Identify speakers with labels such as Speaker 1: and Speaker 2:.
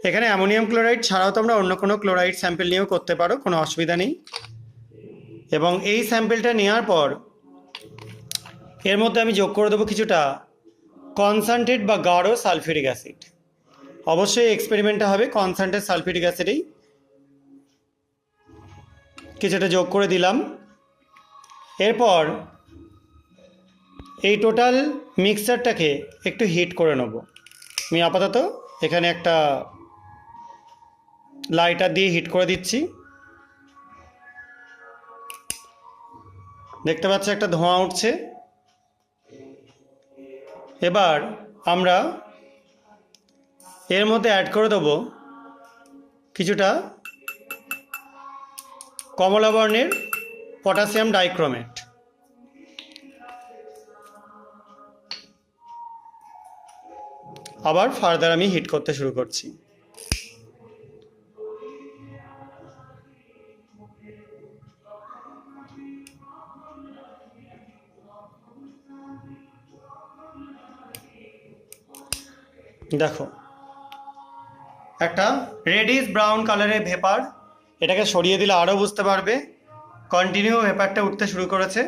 Speaker 1: এখানে ammonium chloride ছাড়াও তোমরা অন্য কোনো ক্লোরাইড স্যাম্পল নিয়েও করতে পারো, কোনো অসুবিধা নেই। এবং এই স্যাম্পলটা নেওয়ার পর এর মধ্যে আমি যোগ করে দেবো কিছুটা কনসেন্ট্রেট বা গাঢ় সালফিউরিক অ্যাসিড। অবশ্যই এক্সপেরিমেন্টটা হবে কনসেন্ট্রেট সালফিউরিক অ্যাসিডেই। কিছুটা যোগ করে দিলাম। এরপর এই টোটাল মিক্সচারটাকে একটু হিট করে নেব। আমি আপাতত এখানে একটা লাইটার দিয়ে হিট করে দিচ্ছি। দেখতে পাচ্ছ একটা ধোঁয়া উঠছে। এবার আমরা এর মধ্যে অ্যাড করে দেবো কিছুটা কমলা বর্ণের পটাশিয়াম ডাইক্রোমেট। আবার ফার্দার আমি হিট করতে শুরু করছি। দেখো একটা রেডিশ ব্রাউন কালারের ভেপার, এটাকে সরিয়ে দিলে আরও বুঝতে পারবে। কন্টিনিউ ভেপারটা উঠতে শুরু করেছে।